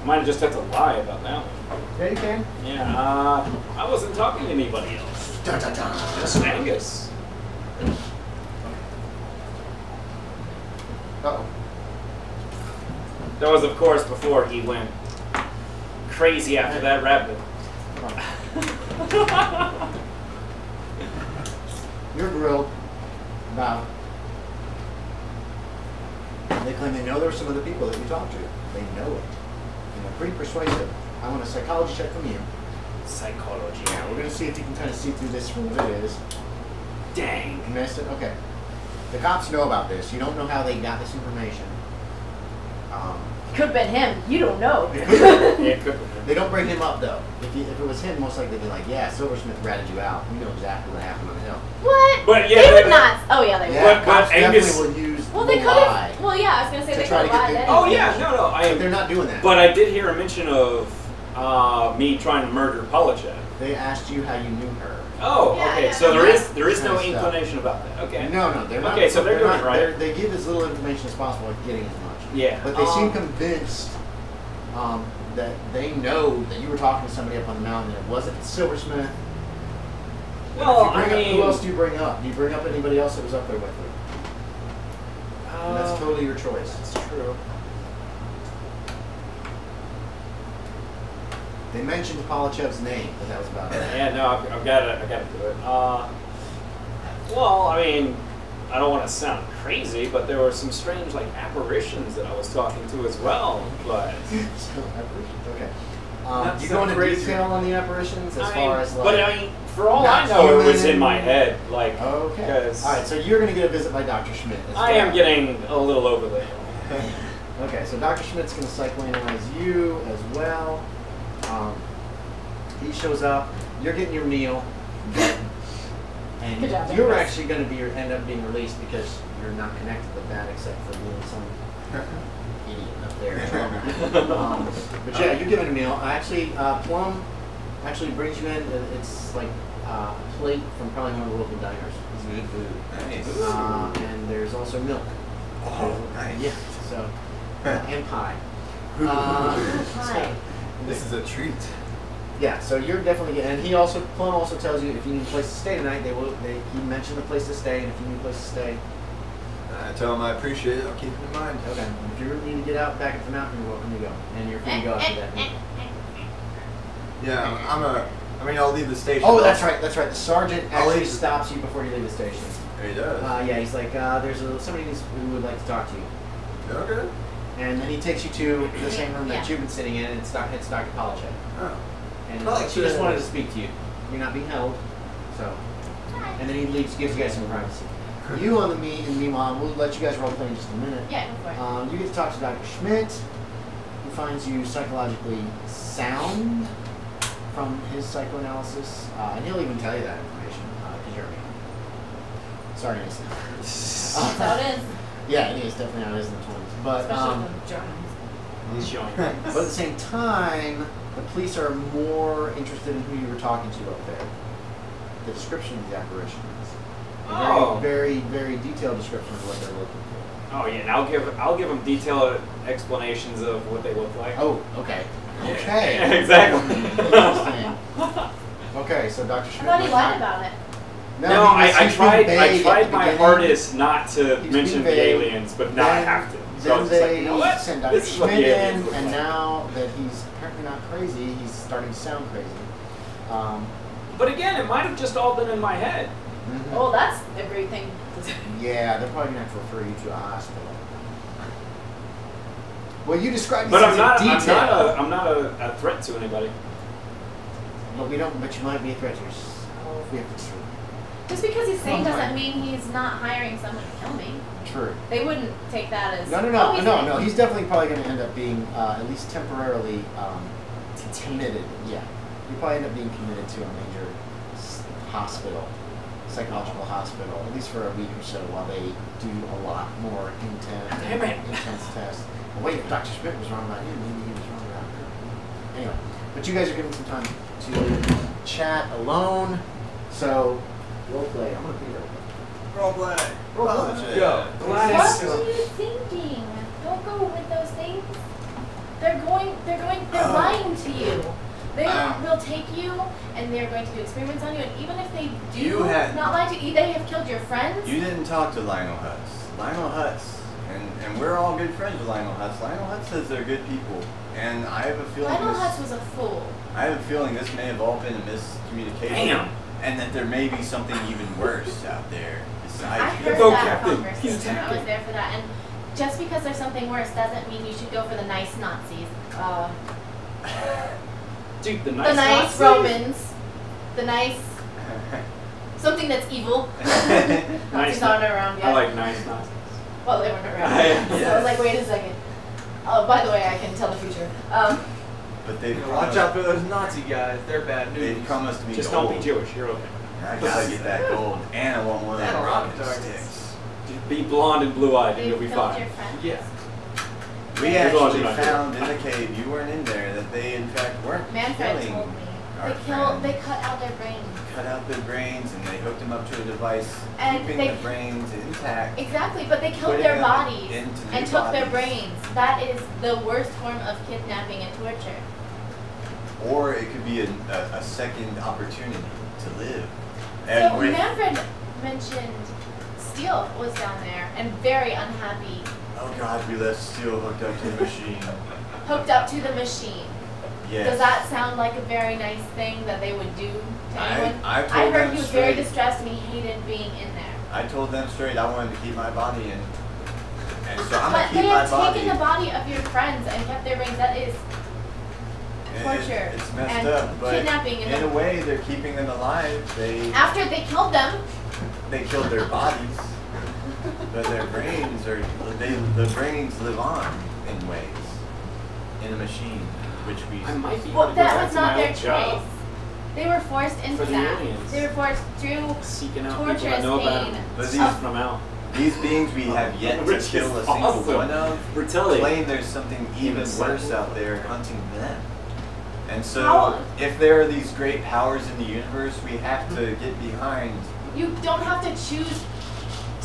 Might have just had to lie about that one. Yeah, you can. Yeah, I wasn't talking to anybody else. Dun, dun, dun. Just Angus. Uh-oh. That was, of course, before he went crazy after that rabbit. You're grilled about. They claim they know there were some other people that you talked to. They know it. And they're pretty persuasive. I want a psychology check from you. Psychology. Yeah, we're going to see if you can kind of see through this for what it is. Dang. You missed it? Okay. The cops know about this. You don't know how they got this information. Could have been him. You don't know. Yeah, it could be. They don't bring him up, though. If it was him, most likely they'd be like, yeah, Silversmith ratted you out. We know exactly what happened on the hill. What? But yeah, they would not. Oh, yeah, they would. Yeah, cops Angus definitely would use well, they could have. Well, yeah, I was going to say they could have lied anyway. Oh, yeah, no. But they're not doing that. But I did hear a mention of me trying to murder Polichev. They asked you how you knew her. Oh, yeah, okay. Yeah, So yeah. there is no inclination about that. Okay. No, they're not. Okay, so they're doing it right. They give as little information as possible, like getting as much. Yeah. But they seem convinced that they know that you were talking to somebody up on the mountain and it wasn't Silversmith. Well, who else do you bring up? Do you bring up anybody else that was up there with you? And that's totally your choice. That's true. They mentioned Polichev's name, but that was about it. Yeah, no, I've got to do it. Well, I mean, I don't want to sound crazy, but there were some strange, like, apparitions that I was talking to as well. But So, apparitions, okay. Do you go into detail on the apparitions as far as like? But I mean, for all I know, it was in my head. Like, okay. All right, so you're going to get a visit by Dr. Schmidt. I am getting a little over the hill. Okay, so Dr. Schmidt's going to psychoanalyze you as well. He shows up. You're getting your meal, and Good job, you're Angus. actually going to end up being released because you're not connected with that except for being some idiot up there. But yeah, you're given a meal. Actually, Plum actually brings you in. It's like a plate from probably one of the local diners. It's good food. Nice. And there's also milk. Oh, nice. Yeah. So and pie. Hi. This is a treat. Yeah, so you're definitely getting, and Plum also tells you if you need a place to stay tonight, he mentioned the place to stay, and if you need a place to stay. I tell him I appreciate it. I'll keep it in mind. Okay. If you really need to get out back at the mountain, you're welcome to go, and you're free to go after that. Yeah, I'll leave the station. Oh, that's right. The sergeant actually leave. stops you before you leave the station. He does. Yeah, he's like, there's somebody who would like to talk to you. Okay. And then he takes you to the same room that you've been sitting in, and it's Dr. Polichev. Oh. And she just wanted to speak to you. You're not being held, so. And then he leaves, gives you guys some privacy. You on the meanwhile, we'll let you guys role play in just a minute. Yeah, go for it. You get to talk to Dr. Schmidt, who finds you psychologically sound from his psychoanalysis, and he'll even tell you that information because you're me. Sorry, Nissa. That's how it is. Yeah, it is definitely how it is in the 20s. But Especially the Germans. but at the same time, the police are more interested in who you were talking to up there. The description of the apparitions. A very, very detailed description of what they're looking for. Oh yeah, and I'll give them detailed explanations of what they look like. Oh, okay. Okay. Yeah, exactly. Interesting. Okay, so Dr. I Schmidt. thought he lied about it. No, I tried my hardest not to mention the vague. aliens, but now I have to. So I Then was just like, they you know what? send Dr. This is what Schmidt the aliens in, look and like. now that he's apparently not crazy, he's starting to sound crazy. But again, it might have just all been in my head. Oh, that's a great thing. Yeah, they're probably going to have to refer you to a hospital. Well, you described But this I'm in not. detail. I'm not a threat to anybody. But we don't. But you might be a threat to yourself. We have to. Just because he's sane doesn't mean he's not hiring someone to kill me. True. They wouldn't take that as No. He's definitely probably going to end up being at least temporarily committed. Yeah, you probably end up being committed to a major hospital, psychological hospital, at least for a week or so, while they do a lot more intense tests. Well, wait, if Dr. Schmidt was wrong about him, maybe he was wrong about her. Anyway, but you guys are given some time to chat alone. So, role play. I'm going to be role play. Role play. Role play. Go. What are you thinking? Don't go with those things. They'll take you, and they're going to do experiments on you, and even if they do You had- not lie to you, they have killed your friends. You didn't talk to Lionel Hutz. Lionel Hutz, and we're all good friends with Lionel Hutz. Lionel Hutz says they're good people, and I have a feeling Lionel this, Hutz was a fool. I have a feeling this may have all been a miscommunication, Damn. and that there may be something even worse out there I besides you. heard Go, that Captain. conversation. He's I was attacking. there for that, and just because there's something worse doesn't mean you should go for the nice Nazis. Dude, the The nice nice Nazis? Romans. The nice something that's evil. Nice Nazis aren't around yet. I like nice Nazis. Well, they weren't around. Yes. So I was like, wait a second. Oh, by the way, I can tell the future. But they've Watch out for those Nazi guys. They're bad news. They've promised me Just gold. don't be Jewish. You're okay. I gotta get that gold, and I want one of And those rocket rocket targets. sticks. Just be blonde and blue-eyed, and They've you'll be killed fine. your friends. Yeah. We As long as actually you're not found in the cave, you weren't in there, that they in fact weren't Manfred killing told me. our They friends. cut out their brains. Cut out their brains and they hooked them up to a device, And keeping they- the brains intact. Exactly, but they killed Putting their them bodies into and new took their bodies. brains. That is the worst form of kidnapping and torture. Or it could be a second opportunity to live. So And with, Manfred mentioned Steele was down there and very unhappy, oh God, we left Steel hooked up to the machine. hooked up to the machine. Yes. Does that sound like a very nice thing that they would do to anyone? I told I heard them he was very straight. distressed and he hated being in there. I told them straight I wanted to keep my body in. And so I'm But gonna they keep my have body. taken the body of your friends and kept their brains. That is torture It's messed and up, but kidnapping. in a way they're keeping them alive. After they killed them, They killed their bodies, but their brains are the brains live on in ways in a machine, which we. I might be well, able to go that back was to not my their old choice. job, They were forced into For the that. aliens. They were forced through seeking out torture people that and know about pain. them, But sussing them out. These beings we have yet to Which kill is a single awesome. one of. Bertelli. Claim there's something even Even worse simple. out there hunting them. And so, How- if there are these great powers in the universe, we have to get behind. You don't have to choose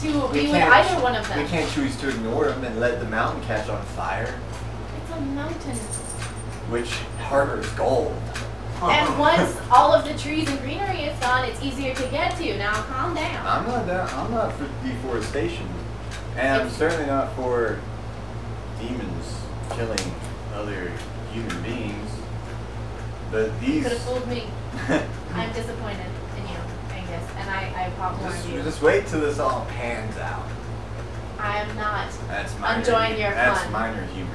to We be with can't- either one of them. We can't choose to ignore them and let the mountain catch on fire, It's a mountain. which harbors gold. And once all of the trees and greenery is gone, it's easier to get to. Now calm down. I'm not down. I'm not for deforestation, and I'm If- certainly not for demons killing other human beings. But You these. could have fooled me. I'm disappointed in you, Angus, and I warned you. just wait till this all pans out. I am not. That's minor. Enjoying your That's fun. minor humor.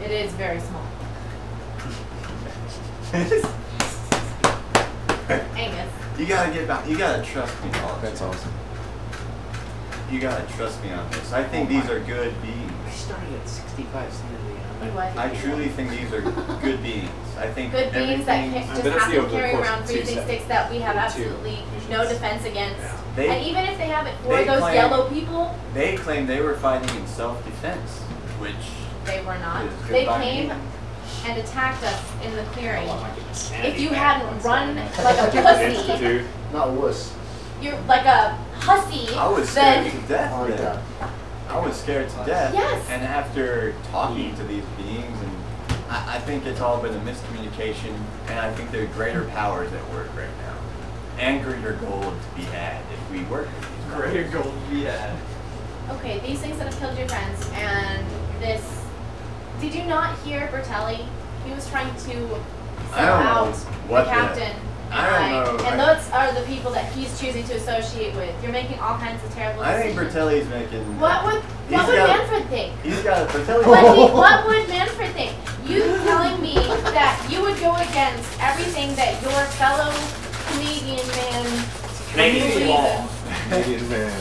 It is very small. Angus. You gotta get back. You gotta trust me, Paul. That's awesome. You gotta trust me on this. I think these are good beings. I started at 65 sanity. You what? I truly think these are good beings. I think Good beings that everything- just But it's happen the to over the carry course around of 2 freezing seconds. sticks that we have 2 absolutely no missions. defense against. Yeah. They- And even if they have it for they those claim- yellow people, They claim they were fighting in self-defense, which they were not. is They goodbye came me. and attacked us in the clearing. Oh, I might get my sanity If you back hadn't once run I'm like a at the pussy, Institute. Not wuss. you're like a hussy, I was scared then to death. I like then. that. I was scared to death. Yes. And after talking to these beings, and I think it's all been a miscommunication, and I think there are greater powers at work right now, and greater gold to be had if we work with these. Greater gold to be had. okay, these things that have killed your friends and this. Did you not hear Bertelli? He was trying to I sell don't know out what the the- captain. I don't know. And those are the people that he's choosing to associate with. You're making all kinds of terrible I think decisions. Bertelli's making. What would He's what would got- Manfred think? He's got Bertelli. What would Manfred think? You telling me that you would go against everything that your fellow Canadian man Canadian believes law. in. Canadian man.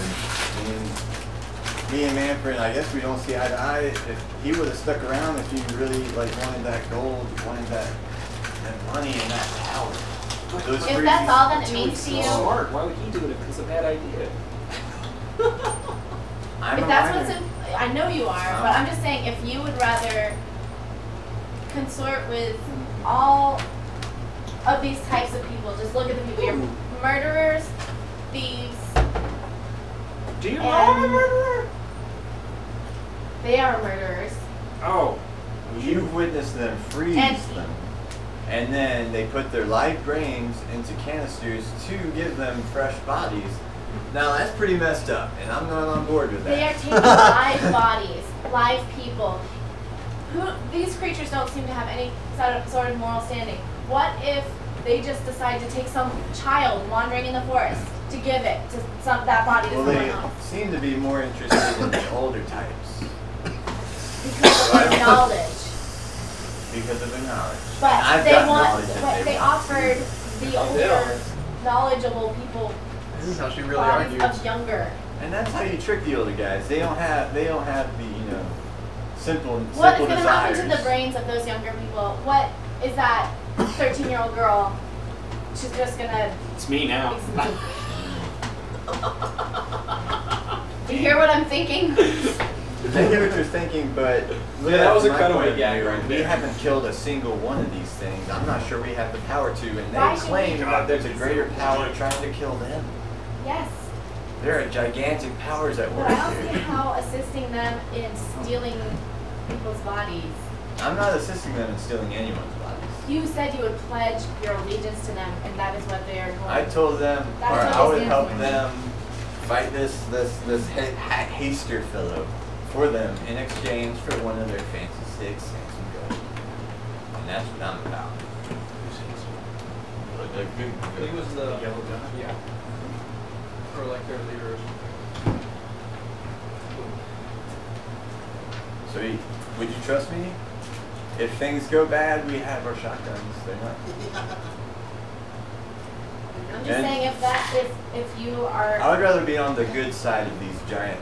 Me and Manfred, I guess we don't see eye to eye. If he would have stuck around, if he really wanted that gold, wanted that money and that power. Those If freezing- that's all that it means to you, Smart. Why would he do it if it's a bad idea? I'm if a that's minor. what's in, I know you are, but I'm just saying if you would rather consort with all of these types of people, just look at the people. You're murderers, thieves. Do you know And- I'm a murderer? They are murderers. Oh. You've witnessed them freeze And- them. and then they put their live brains into canisters to give them fresh bodies. Now that's pretty messed up, and I'm not on board with They are that. taking live bodies, live people. These creatures don't seem to have any sort of moral standing. What if they just decide to take some child wandering in the forest to give it to that body to Well, someone they else? seem to be more interested in the older types Because of their knowledge. because of their knowledge. But And I've they got want, knowledge that what they want. offered the older, knowledgeable people This is how she really bodies argues. of younger. And that's how you trick the older guys. They don't have the simple What is simple going to desires. happen to the brains of those younger people? What is that 13-year-old girl? She's just going to... It's me now. Do you hear what I'm thinking? I hear what you're thinking, but Yeah, that was a from my cutaway point of gag view, right we there. haven't killed a single one of these things. I'm not sure we have the power to, and Why they should claim we? that there's a greater power trying to kill them. Yes. There are gigantic powers at But work I don't see here. how assisting them in stealing people's bodies. I'm not assisting them in stealing anyone's bodies. You said you would pledge your allegiance to them, and that is what they are going I told them, That's or what I they would stand help for. them fight this haster fellow for them in exchange for one of their fancy sticks and some gold. And that's what I'm about. He was the Yellow gun? yeah, or like their leader. Or something. So would you trust me? If things go bad, we have our shotguns. They're not. I'm just And- saying if you are I would rather be on the good side of these giant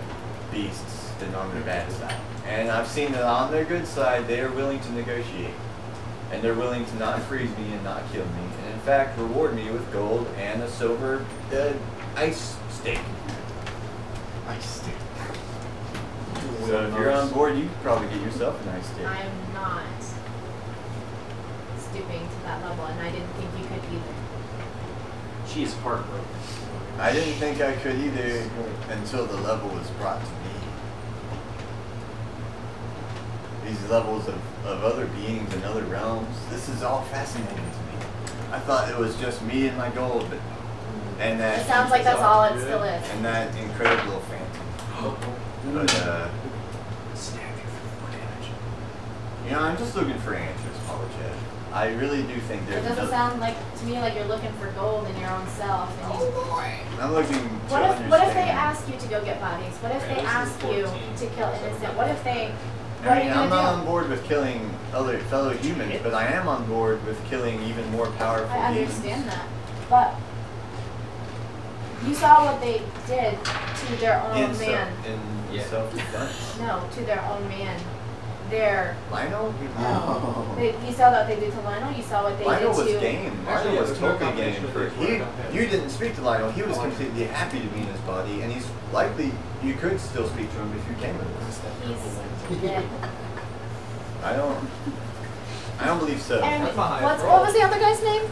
beasts than on their bad side. And I've seen that on their good side, they are willing to negotiate. And they're willing to not freeze me and not kill me. And in fact, reward me with gold and a silver ice stick. Ice stick. So if you're on board, you could probably get yourself an ice stick. I am not stooping to that level, and I didn't think you could either. She's heartbroken. I didn't think I could either until the level was brought to me. These levels of other beings and other realms, this is all fascinating to me. I thought it was just me and my gold, and that It sounds like that's all it still is. and that incredible phantom. But Stab you for 4 damage. you know, I'm just looking for answers, Polichev. I really do think It there's doesn't another. sound like to me like you're looking for gold in your own self. And you, I'm looking to what if they understand. ask you to go get bodies? What if Okay, they this is ask you 14. to kill innocent? What if they? What I are mean, you I'm not gonna on board with killing other fellow humans, but I am on board with killing even more do? powerful I demons. understand that, but you saw what they did to their own In man. Yeah. self-defense. No, to their own man. Their Lionel? Oh. you saw what they did to Lionel. You saw what they Lionel did was to. game. Actually, Lionel yeah, was there's no totally game combination of for these he. work on him. You didn't speak to Lionel. He was completely happy to be in his body, and he's likely you could still speak to him if you came with him. He's dead. I don't believe so. And That's fine. what was the other guy's name?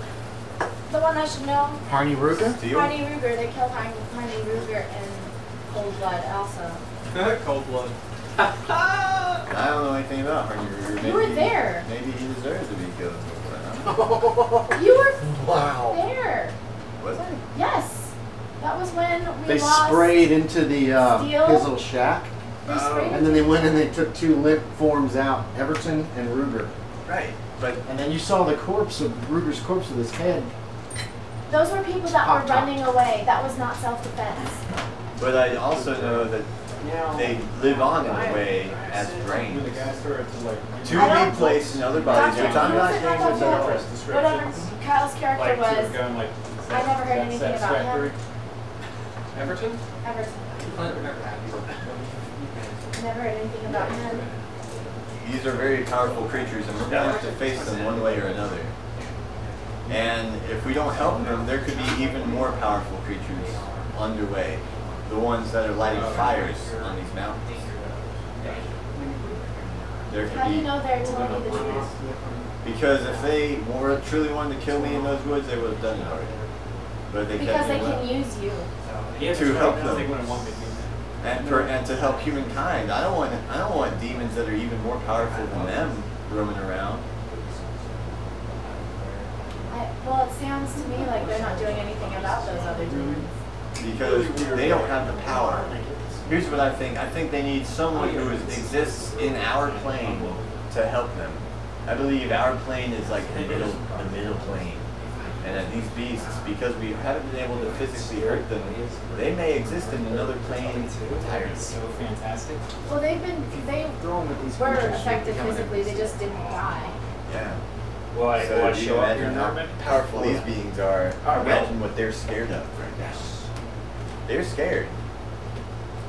The one I should know. Harney Ruger? Do you? Harney Ruger. They killed Harney Ruger in Cold Blood also. Cold blood. I don't know anything about Harney Ruger. You were there. Maybe he deserves to be killed. You were Wow. there. Was I? Yes. That was when we They lost. sprayed into the Steel? his little shack, They sprayed and then they went and they took 2 limp forms out, Everton and Ruger. Right, but And then you saw the corpse of Ruger's corpse with his head. Those were people that were Pop-top. running away. That was not self-defense. I also know that they live on in a way as When brains. the guy started to like. To I don't- be placed in other bodies, Doctor, which I'm who not was it saying called? is Whatever. a Whatever Kyle's character Like, was. going like. I never heard anything about him. Everton? Everton. Never had. Never heard anything about him. These are very powerful creatures, and we're going to have to face them one way or another. And if we don't help them, there could be even more powerful creatures underway. The ones that are lighting fires on these mountains. There How could do you be, know they're telling you the truth? because if they were truly wanted to kill me in those woods, they would have done it already. But they Because kept they me can alive. use you. To help them. And to help humankind. I don't want demons that are even more powerful than them roaming around. Well, it sounds to me like they're not doing anything about those other demons. Because they don't have the power. Here's what I think. I think they need someone who exists in our plane to help them. I believe our plane is like the middle plane. And that these beasts, because we haven't been able to physically hurt them, they may exist in another plane entirely. So fantastic. Well, they were affected physically, they just didn't die. Yeah. Will I So you show up here imagine in how orbit? powerful these beings are. I will. Imagine what they're scared of right now. They're scared.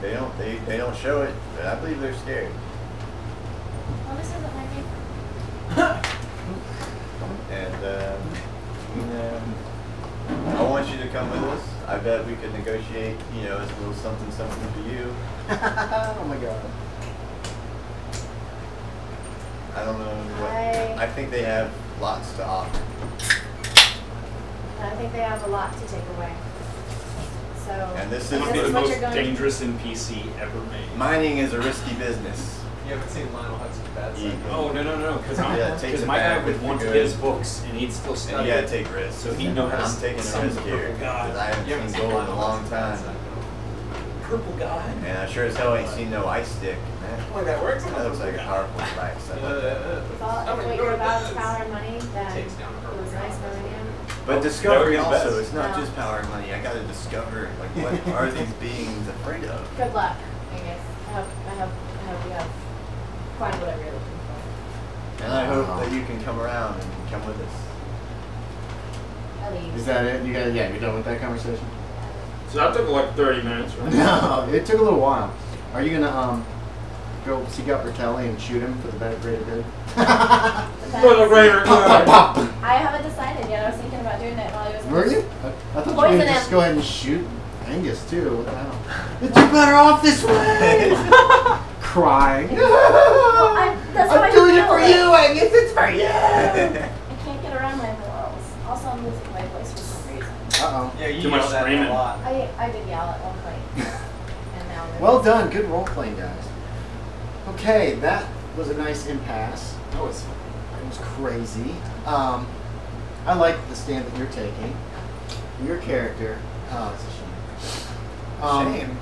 They don't show it, but I believe they're scared. Well, this isn't my name. And I want you to come with us. I bet we could negotiate, you know, a little something for you. Oh my god. I don't know what. I think they have lots to offer. I think they have a lot to take away. So, And this I is guess Be the it's what most you're going to dangerous NPC ever made. Mining is a risky business. You haven't seen Lionel Hudson's bad side. Oh no! Because Yeah, take because the my guy bad would with want the to good. get his books and he'd still And study. you gotta take risks. So he'd know how to I'm taking a summon risk the here purple god. because I You haven't haven't seen seen gold in a Lionel long Hudson's time. bad side. Purple god. And I sure as hell ain't seen no ice stick. Boy, that works. That looks like a powerful device. I love that. Well, if what you're about is power and money, then Takes down it her was nice knowing you. But discovery that would be also, best. it's not No. just power and money. I gotta discover, like, what are these beings afraid of? Good luck, Angus. I hope you have find whatever you're looking for. And I hope that you can come around and come with us. I leave. Is that it? You're done with that conversation? So that took like 30 minutes, right? No, it took a little while. Are you gonna go seek out Bertelli and shoot him for the better greater good? For the greater good. I haven't decided yet. I was thinking about doing it while I was. Were you? I thought you were Poison gonna just him. go ahead and shoot Angus too. What the hell? You're better off this way. Crying. That's how I I'm doing it feel. for you, Angus. It's for you. I can't get around my morals. Also, I'm losing my voice for some reason. Uh Yeah, you Too much yell that screaming. a lot. I did yell at one point. And now I'm Well done. Good role playing, guys. Okay, that was a nice impasse. That was fun. It was crazy. I like the stand that you're taking. Your character. Oh, it's a shame. Shame.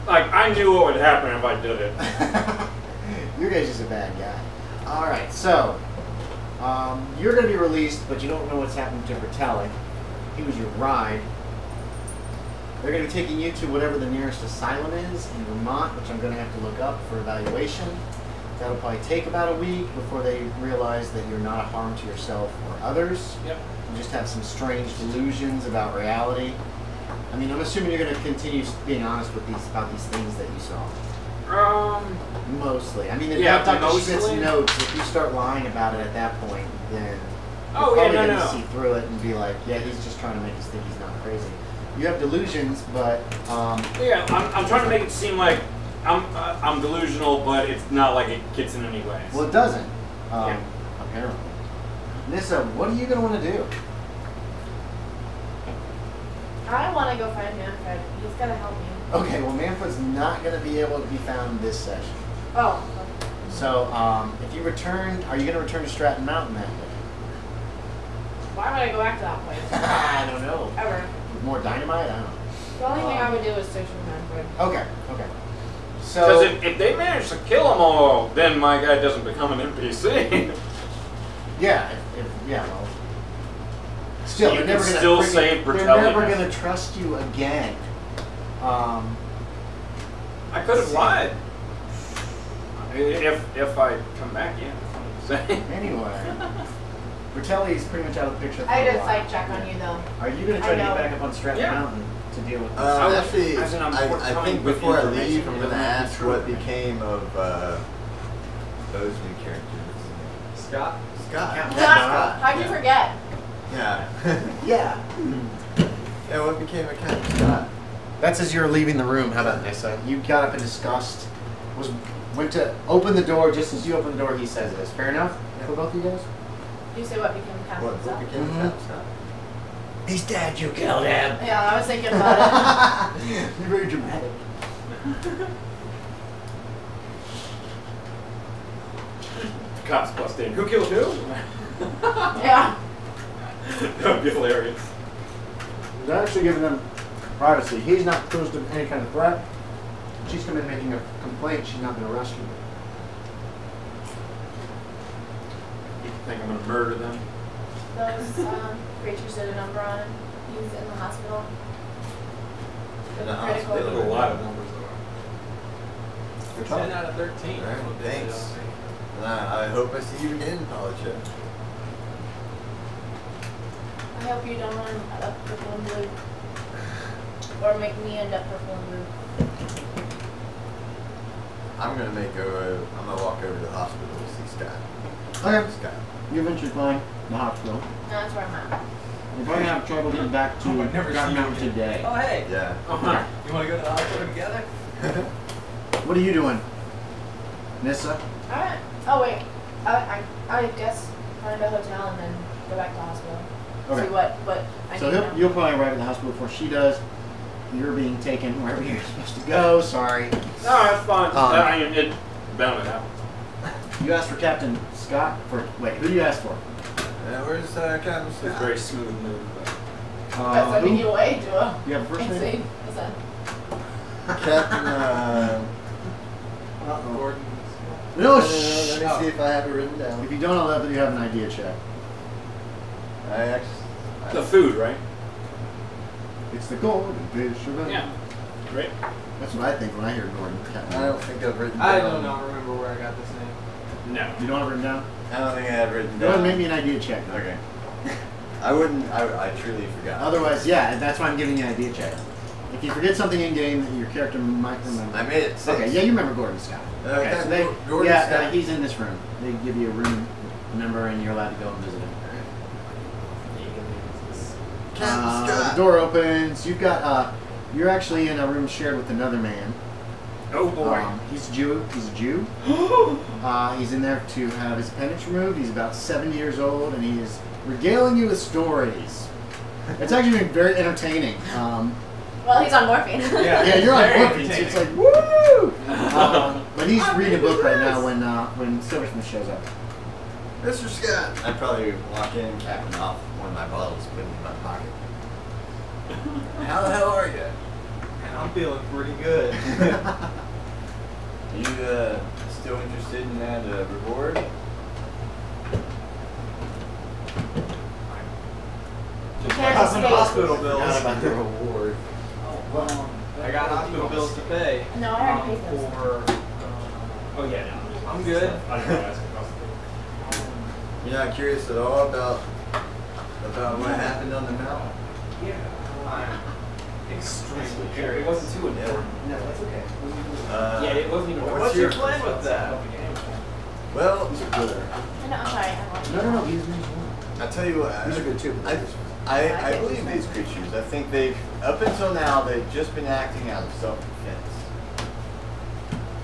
Like, I knew what would happen if I did it. Your guy's just a bad guy. All right, so you're going to be released, but you don't know what's happened to Bertelli. He was your ride. They're going to be taking you to whatever the nearest asylum is in Vermont, which I'm going to have to look up for evaluation. That'll probably take about a week before they realize that you're not a harm to yourself or others. Yep. You just have some strange delusions about reality. I mean, I'm assuming you're going to continue being honest with about these things that you saw. Mostly. I mean, if Yeah, Dr. Schmidt's mostly. notes, if you start lying about it at that point, then you're Oh, yeah, probably no, going to no. see through it and be like, yeah, he's just trying to make us think he's not crazy. You have delusions, but Yeah, I'm trying to make it seem like I'm delusional, but it's not like it gets in any way. well, it doesn't. Yeah. Apparently. Nissa, what are you going to want to do? I want to go find Manfred. He's got to help me. Okay, well, Manfred's not going to be able to be found this session. Oh. So, if you return, are you going to return to Stratton Mountain that day? Why would I go back to that place? I don't know. Ever. With more dynamite? I don't know. The only thing I would do is search for Manfred. Okay, okay. Because So, if they manage to kill them all, then my guy doesn't become an NPC. yeah, well. Still, You they're never can gonna still friggin- save They're Bertelli. never going to trust you again. I could have lied. If I come back, yeah. That's what I'm saying. Anyway, Bertelli is pretty much out of the picture for I a did a while. site check on you though. Are you going to try to I get know. back up on Stratton Yeah. Mountain to deal with this? Actually, as in I'm I forthcoming think with before I information, leave, I'm it going to doesn't have to be ask true. what became of those new characters. Scott? Scott. Yeah. How'd you forget? Yeah. Yeah. Yeah, what became of Captain Scott? That's as you're leaving the room. How about Nissa? You got up in disgust. Went to open the door. Just as you open the door, he says this. Fair enough for both of you guys? You say what became of Captain What Scott? became of Mhm. Captain Scott? He's dead. You killed him. Yeah, I was thinking about it. You're very dramatic. Cops bust in. Who killed who? Yeah. That would be hilarious. He's actually giving them privacy. He's not posed to any kind of threat. She's come in making a complaint. She's not been arrested. You think I'm gonna murder them? Those creatures did a number on him. He was in the hospital. In the Critical. They hospital. look a lot of numbers. 10 out of 13. Alright, thanks. And I hope I see you again, Polichev. I hope you don't end up purple and blue. Or make me end up purple and blue. I'm gonna walk over to the hospital to see Scott. Okay. Scott. You eventually find the hospital. No, that's where I'm at. You're probably gonna have trouble getting back to Oh, I've never Garden seen Mountain you. today. Oh, hey. Yeah. You want to go to the hospital together? What are you doing, Nissa? Alright. Oh, wait. I guess find a hotel and then go back to the hospital. Okay. See what I So need to know. you'll probably arrive at the hospital before she does. You're being taken wherever you're supposed to go. Sorry. No, that's fine. I mean, it bound to happen. You asked for Captain Scott. Wait, who do you ask for? Where's Captain It's a Scott? very smooth move. That's sending you away to a You have a first name? insane. What's that? Captain, Gordon. No, let me see if I have it written down. If you don't, I'll let you have an idea check. The food, right? It's the Golden Fisherman. Yeah. Great. That's what I think when I hear Gordon. Captain. I don't think I've written down. I do not remember where I got this name. No. You don't have it written down? I don't think I have written Go ahead down. and make me an idea check. Okay. I truly forgot. Otherwise, yeah, that's why I'm giving you an idea check. If you forget something in game that your character might remember. I made it 6. Okay, yeah, you remember Gordon Scott. Okay, so they, Gordon yeah, Scott. he's in this room. They give you a room number and you're allowed to go and visit him. Captain The Scott. door opens. You've got you're actually in a room shared with another man. Oh boy. He's a Jew. He's a Jew. He's in there to have his appendix removed. He's about 70 years old, and he is regaling you with stories. It's actually been very entertaining. Well, he's on morphine. Yeah, you're on very morphine, so it's like woo! But he's reading a book right now when Silversmith shows up. Mr. Scott. I'd probably walk in, capping off one of my bottles, put it in my pocket. How the hell are you? And I'm feeling pretty good. You still interested in that reward? Can't Got some escape. hospital Forgot bills. about the reward. I got hospital bills to pay. No, I already paid those. For, Oh yeah, no. I'm good. I don't know. Ask across the table. You're not curious at all about what happened on the mountain? I'm extremely It curious. wasn't too important. No, that's okay. Yeah, it wasn't even. What's your plan with that? Well, These are good. No, I'm sorry. I'm wrong. No, he's one. I tell you what. These are good too. I believe these creatures. I think they've, up until now, they've just been acting out of self-defense.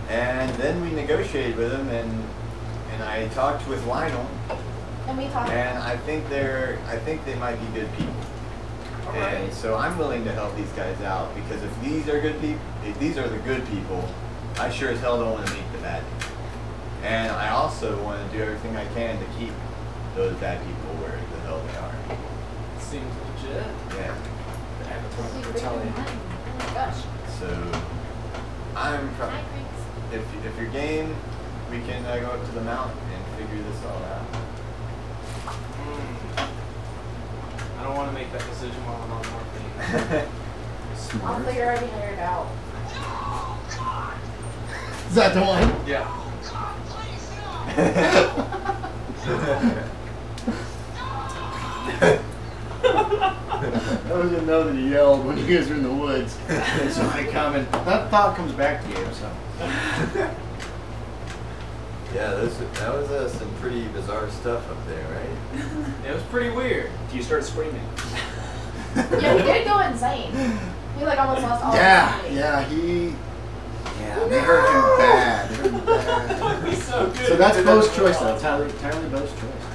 And then we negotiated with them, and I talked with Lionel, And we talked. and I think they might be good people. And so I'm willing to help these guys out, because if these are good people, if these are the good people, I sure as hell don't want to meet the bad people. And I also want to do everything I can to keep those bad people where the hell they are. Seems legit. Yeah. The Avatar He's of bigger than Bertelli. mine. Oh my gosh. So I'm probably, Hi, Cranks. if you're game, we can go up to the mountain and figure this all out. I don't want to make that decision while I'm on morphine. I'll figure already hired out. Is that the one? Yeah. I was gonna know that he yelled when you guys were in the woods. There's somebody coming. That thought comes back to you. So. Yeah, that was some pretty bizarre stuff up there, right? It was pretty weird. Do you start screaming? Yeah, he did go insane. He like almost lost all his sanity. They hurt him bad. They hurt him bad. That'd be so good. So that's Bo's choice, though. Entirely Bo's choice.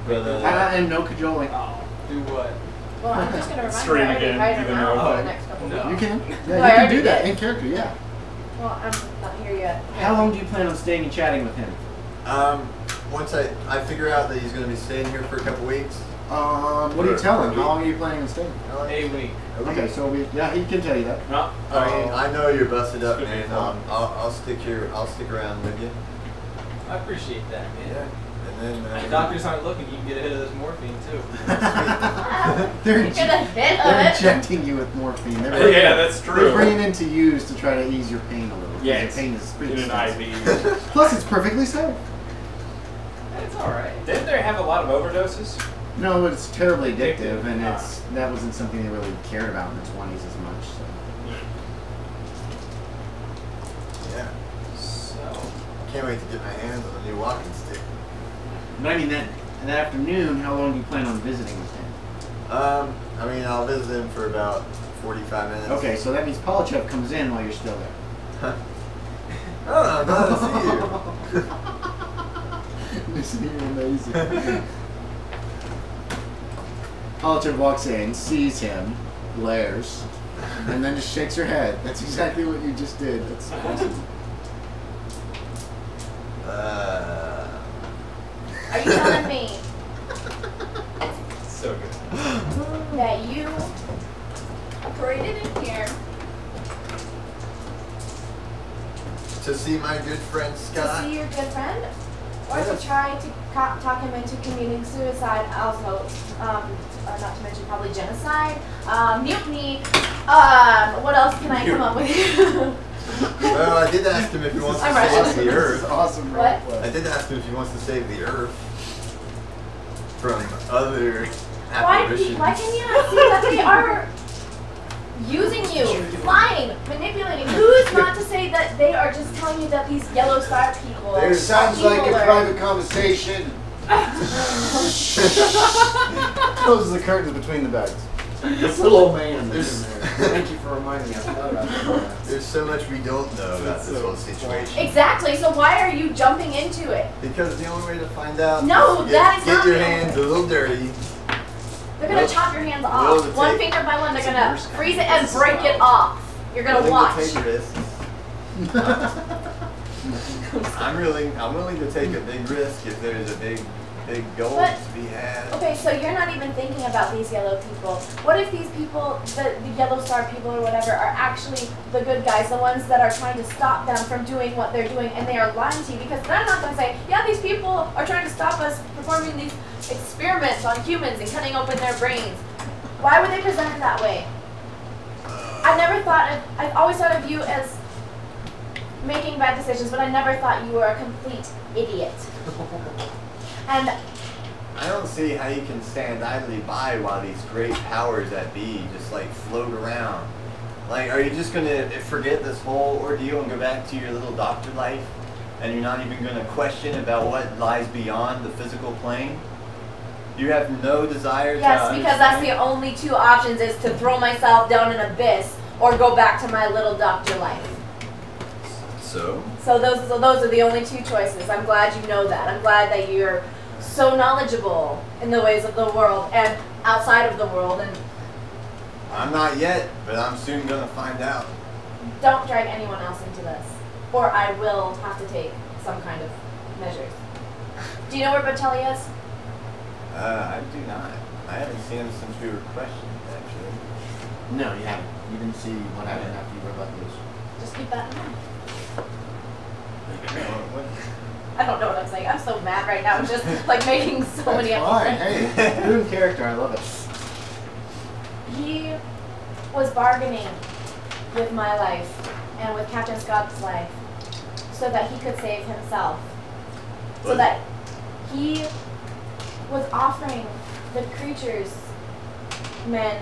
But And no cajoling. Do what? Well, I'm just gonna remind Scream you I already again, hired even him out though- for the next couple No. of You weeks. can. Well, Yeah, I you can already do that did. in character. Yeah. Well, I'm not here yet. How long do you plan on staying and chatting with him? once I figure out that he's going to be staying here for a couple weeks. What do you tell him? How long are you planning on staying? A week. Okay, so yeah, he can tell you that. No. I mean, I know you're busted up, It's gonna be man. fun. I'll stick around with you. I appreciate that, man. And then If doctors aren't looking, you can get a hit of this morphine too. They're, You get a hit of they're it. injecting you with morphine. They're Yeah, that's They're true. bringing in to use to try to ease your pain a little. 'cause Yeah, your pain is pretty in an extensive. IV. Plus, it's perfectly safe. It's alright. Didn't they have a lot of overdoses? No, it's terribly Addictive. addictive, and that wasn't something they really cared about in the 20s as much. So. yeah, So. can't wait to get my hands on a new walking stick. But I mean, that afternoon, how long do you plan on visiting with him? I mean, I'll visit him for about 45 minutes. Okay, so that means Polichev comes in while you're still there. Oh, I'm glad to see you. Isn't he amazing? Polichev walks in, sees him, glares, and then just shakes her head. That's exactly what you just did. That's awesome. Are you telling me So good. that you paraded in here To see my good friend to Scott. see your good friend, or Yes. to try to talk him into committing suicide, also, not to mention probably genocide, mutiny, what else can I come up with? Well, I did ask him if he wants to I'm save Russian. the This is Earth. awesome What? roleplay. I did ask him if he wants to save the Earth from other Why apparitions. can you not see that they are using you, lying, manipulating? Who's not to say that they are just telling you that these yellow star people There are Sounds like a evil or- private conversation. Closes the curtains between the beds. This little old man that's in there. Thank you for reminding me. I forgot about that. There's so much we don't know about this whole situation. Exactly. So why are you jumping into it? Because the only way to find out No, is to that is get not your the hands a little dirty. They're gonna Well, chop your hands well, off, the one tape- finger by one. They're It's a gonna worse kind. freeze it and This is break it wild. off. You're gonna Willing watch. to take risks. I'm willing to take a big risk if there's a big goal But- to be had. Okay, so you're not even thinking about these yellow people. What if these people, the yellow star people or whatever, are actually the good guys, the ones that are trying to stop them from doing what they're doing, and they are lying to you? Because they're not going to say, yeah, these people are trying to stop us performing these experiments on humans and cutting open their brains. Why would they present it that way? I've always thought of you as making bad decisions, but I never thought you were a complete idiot. And I don't see how you can stand idly by while these great powers that be just like float around. Like, are you just gonna forget this whole ordeal and go back to your little doctor life? And you're not even gonna question about what lies beyond the physical plane? You have no desire to yes, because that's understand? the only two options is to throw myself down an abyss or go back to my little doctor life. So? So those are the only two choices. I'm glad you know that. I'm glad that you're so knowledgeable in the ways of the world and outside of the world, and I'm not yet, but I'm soon gonna find out. don't drag anyone else into this, or I will have to take some kind of measures. Do you know where Bertelli is? I do not. I haven't seen him since we were questioned, actually. No, you haven't. You didn't see what happened after you were let loose. Just keep that in mind. What? I don't know what I'm saying. I'm so mad right now. I'm just like making so many That's fine. episodes. Hey, you're in character. I love it. He was bargaining with my life and with Captain Scott's life so that he could save himself. So Was that he was offering the creatures, men,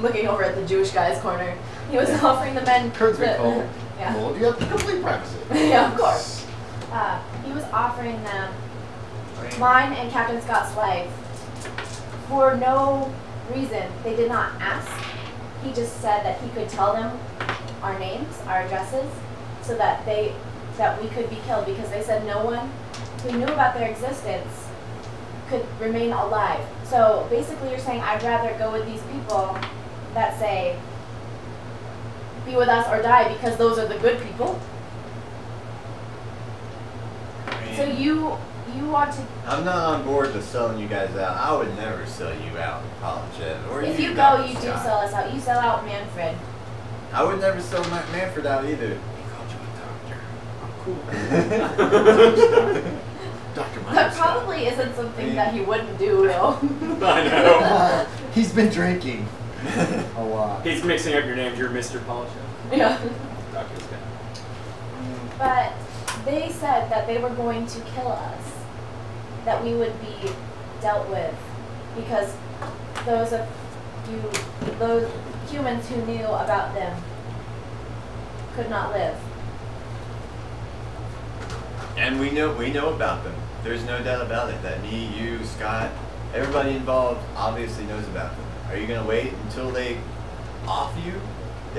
looking over at the Jewish guy's corner, he was offering the men. Kurt's been cold. Yeah. Cold. You have complete privacy. Yeah, of course. He was offering them mine and Captain Scott's life for no reason. They did not ask. He just said that he could tell them our names, our addresses, so that we could be killed, because they said no one who knew about their existence could remain alive. So basically you're saying I'd rather go with these people that say be with us or die, because those are the good people. So you you want to, I'm not on board with selling you guys out. I would never sell you out, Polichev. Or if you go, Dr. you do Scott. sell us out. You sell out Manfred. I would never sell Manfred out either. He called you a doctor. I'm cool. Dr. That Myers. probably isn't something that he wouldn't do, though. I know. He's been drinking a lot. He's mixing up your names. You're Mr. Polichev. Yeah. Dr. Scott. But they said that they were going to kill us, that we would be dealt with, because those humans who knew about them could not live. And we know about them. There's no doubt about it that me, you, Scott, everybody involved obviously knows about them. Are you gonna wait until they off you?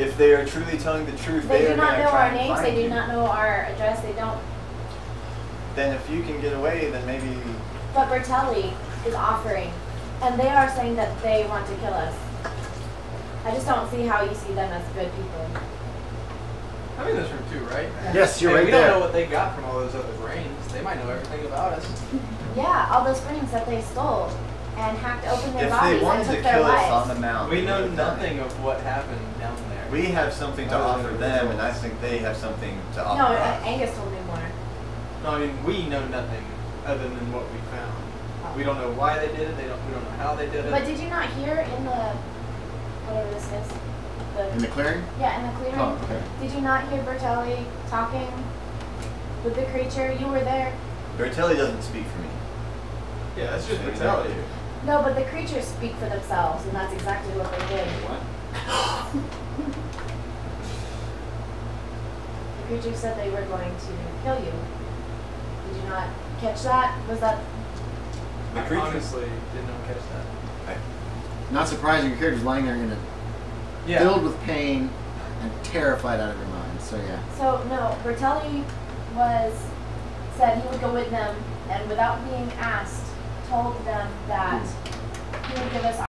If they are truly telling the truth, They they do are not gonna know try our and names, find they do you. not know our address, they don't. Then if you can get away, then maybe. But Bertelli is offering, and they are saying that they want to kill us. I just don't see how you see them as good people. I'm in this room too, right? Yes, you're Hey, right we there. don't know what they got from all those other brains. They might know everything about us. Yeah, all those brains that they stole and hacked open their If bodies they and wanted took to their kill us on lives. the mountain, We know would have done nothing it. of what happened down there. We have something to Other offer than them, and I results. think they have something to No, offer us. Angus told me more. No, I mean, we know nothing other than what we found. We don't know why they did it. We don't know how they did it. But did you not hear in the, whatever this is? In the clearing? Yeah, in the clearing. Oh, okay. Did you not hear Bertelli talking with the creature? You were there. Bertelli doesn't speak for me. yeah, that's just Say brutality. that. No, but the creatures speak for themselves, and that's exactly what they did. What? The creature said they were going to kill you. Did you not catch that? Was that? The I creature- honestly did not catch that. Not surprising, your character's lying there in a Yeah. filled with pain and terrified out of your mind. So yeah. So no, Bertelli said he would go with them, and without being asked, told them that he would give us